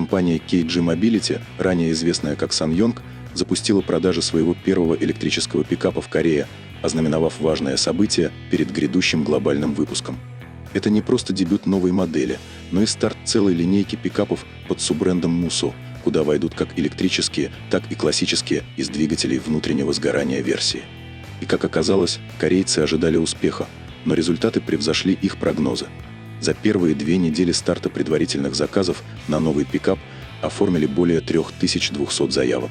Компания KG Mobility, ранее известная как SsangYong, запустила продажи своего первого электрического пикапа в Корее, ознаменовав важное событие перед грядущим глобальным выпуском. Это не просто дебют новой модели, но и старт целой линейки пикапов под суббрендом Musso, куда войдут как электрические, так и классические из двигателей внутреннего сгорания версии. И как оказалось, корейцы ожидали успеха, но результаты превзошли их прогнозы. За первые 2 недели старта предварительных заказов на новый пикап оформили более 3200 заявок.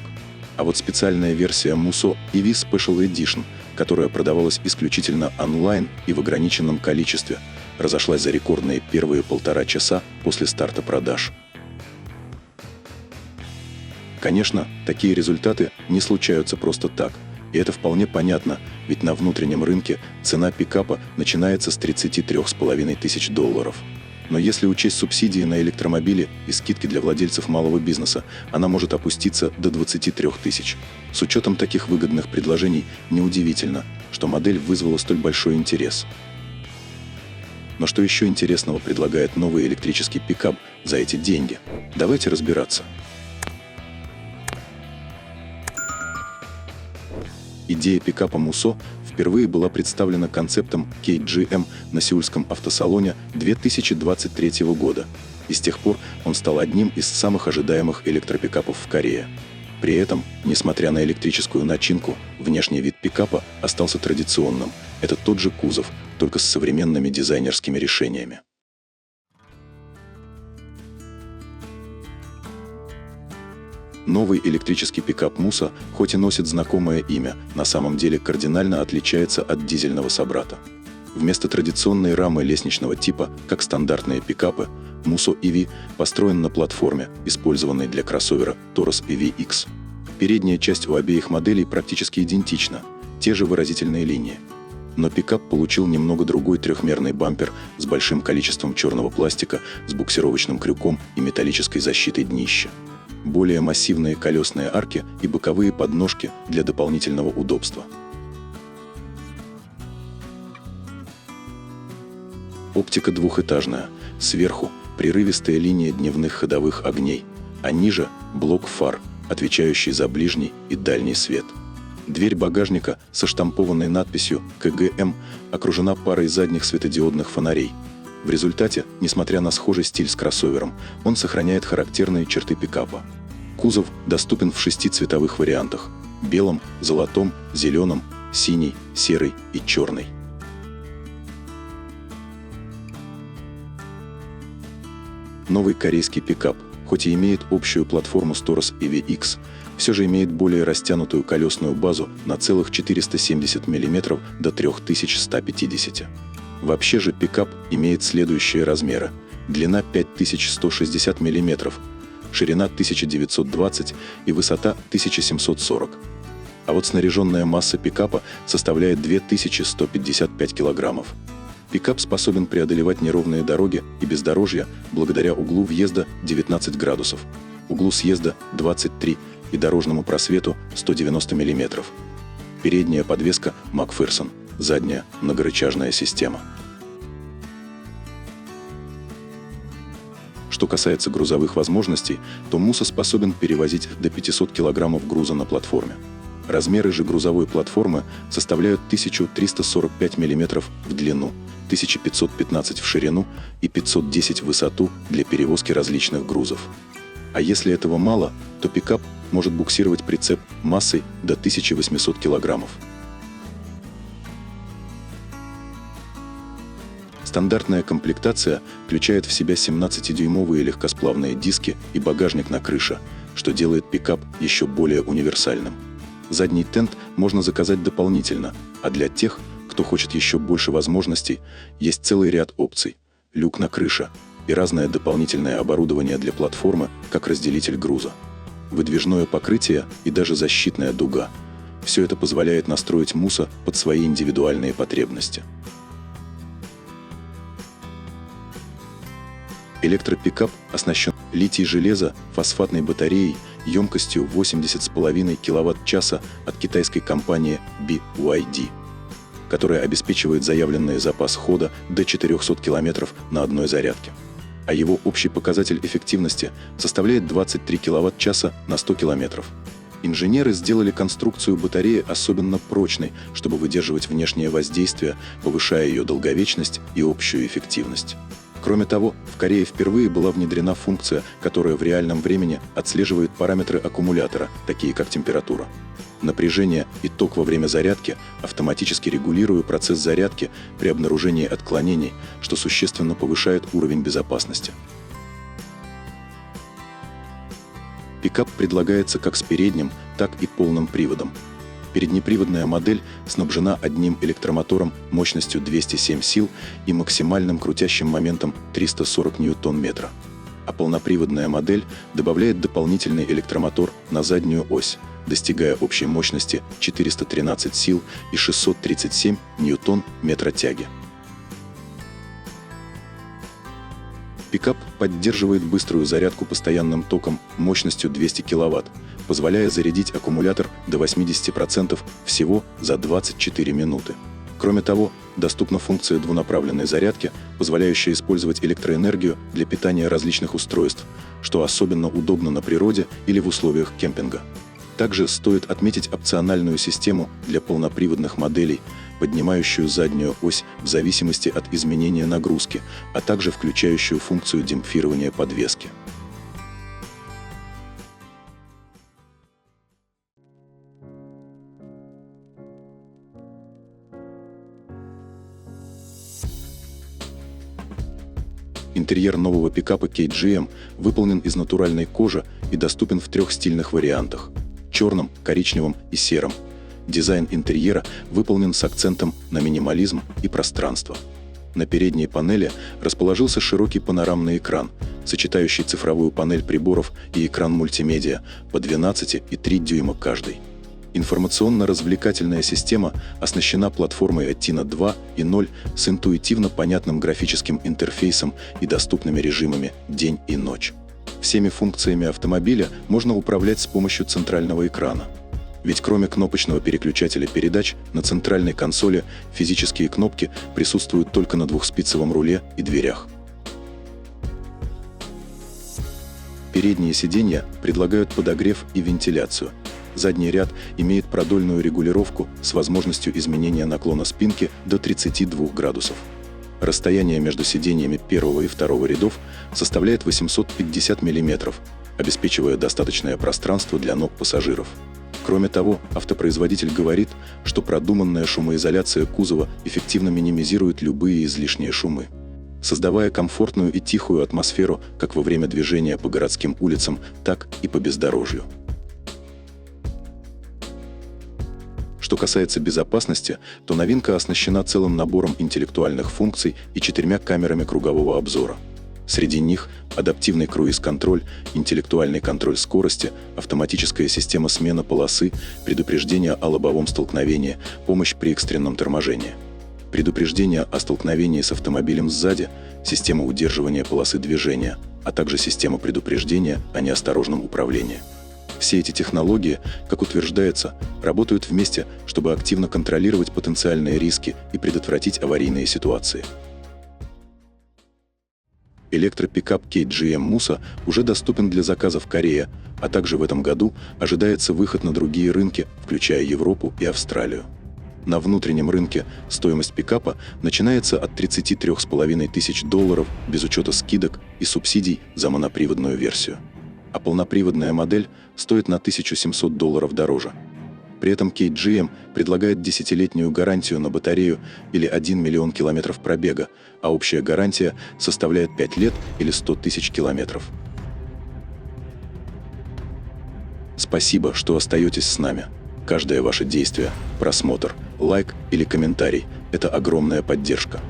А вот специальная версия Musso EV Special Edition, которая продавалась исключительно онлайн и в ограниченном количестве, разошлась за рекордные первые 1,5 часа после старта продаж. Конечно, такие результаты не случаются просто так, и это вполне понятно, ведь на внутреннем рынке цена пикапа начинается с $33 500. Но если учесть субсидии на электромобили и скидки для владельцев малого бизнеса, она может опуститься до 23 тысяч. С учетом таких выгодных предложений неудивительно, что модель вызвала столь большой интерес. Но что еще интересного предлагает новый электрический пикап за эти деньги? Давайте разбираться. Идея пикапа Musso впервые была представлена концептом KGM на Сеульском автосалоне 2023 года, и с тех пор он стал одним из самых ожидаемых электропикапов в Корее. При этом, несмотря на электрическую начинку, внешний вид пикапа остался традиционным. Это тот же кузов, только с современными дизайнерскими решениями. Новый электрический пикап Musso, хоть и носит знакомое имя, на самом деле кардинально отличается от дизельного собрата. Вместо традиционной рамы лестничного типа, как стандартные пикапы, Musso EV построен на платформе, использованной для кроссовера Taurus EV-X. Передняя часть у обеих моделей практически идентична, те же выразительные линии. Но пикап получил немного другой трехмерный бампер с большим количеством черного пластика, с буксировочным крюком и металлической защитой днища. Более массивные колесные арки и боковые подножки для дополнительного удобства. Оптика двухэтажная. Сверху прерывистая линия дневных ходовых огней, а ниже блок фар, отвечающий за ближний и дальний свет. Дверь багажника со штампованной надписью КГМ окружена парой задних светодиодных фонарей. В результате, несмотря на схожий стиль с кроссовером, он сохраняет характерные черты пикапа. Кузов доступен в 6 цветовых вариантах – белом, золотом, зеленом, синий, серый и черный. Новый корейский пикап, хоть и имеет общую платформу с Taurus EV-X, все же имеет более растянутую колесную базу на целых 470 мм до 3150. Вообще же пикап имеет следующие размеры. Длина 5160 мм, ширина 1920 и высота 1740. А вот снаряженная масса пикапа составляет 2155 килограммов. Пикап способен преодолевать неровные дороги и бездорожья благодаря углу въезда 19 градусов, углу съезда 23 и дорожному просвету 190 мм. Передняя подвеска Макферсон, задняя многорычажная система. Что касается грузовых возможностей, то Musso способен перевозить до 500 кг груза на платформе. Размеры же грузовой платформы составляют 1345 мм в длину, 1515 в ширину и 510 в высоту для перевозки различных грузов. А если этого мало, то пикап может буксировать прицеп массой до 1800 кг. Стандартная комплектация включает в себя 17-дюймовые легкосплавные диски и багажник на крыше, что делает пикап еще более универсальным. Задний тент можно заказать дополнительно, а для тех, кто хочет еще больше возможностей, есть целый ряд опций: люк на крыше и разное дополнительное оборудование для платформы, как разделитель груза, выдвижное покрытие и даже защитная дуга. Все это позволяет настроить Musso под свои индивидуальные потребности. Электропикап оснащен литий-железо фосфатной батареей емкостью 80,5 кВт-часа от китайской компании BYD, которая обеспечивает заявленный запас хода до 400 км на одной зарядке. а его общий показатель эффективности составляет 23 кВт-часа на 100 км. Инженеры сделали конструкцию батареи особенно прочной, чтобы выдерживать внешнее воздействие, повышая ее долговечность и общую эффективность. Кроме того, в Корее впервые была внедрена функция, которая в реальном времени отслеживает параметры аккумулятора, такие как температура, напряжение и ток во время зарядки, автоматически регулируя процесс зарядки при обнаружении отклонений, что существенно повышает уровень безопасности. Пикап предлагается как с передним, так и полным приводом. Переднеприводная модель снабжена одним электромотором мощностью 207 сил и максимальным крутящим моментом 340 Нм, а полноприводная модель добавляет дополнительный электромотор на заднюю ось, достигая общей мощности 413 сил и 637 Нм тяги. Пикап поддерживает быструю зарядку постоянным током мощностью 200 кВт, позволяя зарядить аккумулятор до 80% всего за 24 минуты. Кроме того, доступна функция двунаправленной зарядки, позволяющая использовать электроэнергию для питания различных устройств, что особенно удобно на природе или в условиях кемпинга. Также стоит отметить опциональную систему для полноприводных моделей, поднимающую заднюю ось в зависимости от изменения нагрузки, а также включающую функцию демпфирования подвески. Интерьер нового пикапа KGM выполнен из натуральной кожи и доступен в 3 стильных вариантах – черном, коричневом и сером. Дизайн интерьера выполнен с акцентом на минимализм и пространство. На передней панели расположился широкий панорамный экран, сочетающий цифровую панель приборов и экран мультимедиа по 12,3 дюйма каждый. Информационно-развлекательная система оснащена платформой Retina 2.0 с интуитивно понятным графическим интерфейсом и доступными режимами «День» и «Ночь». Всеми функциями автомобиля можно управлять с помощью центрального экрана. Ведь кроме кнопочного переключателя передач, на центральной консоли физические кнопки присутствуют только на двухспицевом руле и дверях. Передние сиденья предлагают подогрев и вентиляцию. Задний ряд имеет продольную регулировку с возможностью изменения наклона спинки до 32 градусов. Расстояние между сиденьями первого и второго рядов составляет 850 мм, обеспечивая достаточное пространство для ног пассажиров. Кроме того, автопроизводитель говорит, что продуманная шумоизоляция кузова эффективно минимизирует любые излишние шумы, создавая комфортную и тихую атмосферу как во время движения по городским улицам, так и по бездорожью. Что касается безопасности, то новинка оснащена целым набором интеллектуальных функций и 4 камерами кругового обзора. Среди них адаптивный круиз-контроль, интеллектуальный контроль скорости, автоматическая система смены полосы, предупреждение о лобовом столкновении, помощь при экстренном торможении, предупреждение о столкновении с автомобилем сзади, система удерживания полосы движения, а также система предупреждения о неосторожном управлении. Все эти технологии, как утверждается, работают вместе, чтобы активно контролировать потенциальные риски и предотвратить аварийные ситуации. Электропикап KGM Musa уже доступен для заказа в Корее, а также в этом году ожидается выход на другие рынки, включая Европу и Австралию. На внутреннем рынке стоимость пикапа начинается от $33 500 без учета скидок и субсидий за моноприводную версию, а полноприводная модель стоит на $1700 дороже. При этом KGM предлагает 10-летнюю гарантию на батарею или 1 миллион километров пробега, а общая гарантия составляет 5 лет или 100 тысяч километров. Спасибо, что остаетесь с нами. Каждое ваше действие, просмотр, лайк или комментарий – это огромная поддержка.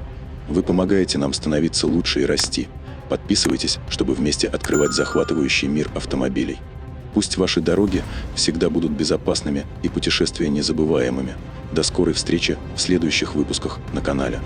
Вы помогаете нам становиться лучше и расти. Подписывайтесь, чтобы вместе открывать захватывающий мир автомобилей. Пусть ваши дороги всегда будут безопасными и путешествия незабываемыми. До скорой встречи в следующих выпусках на канале.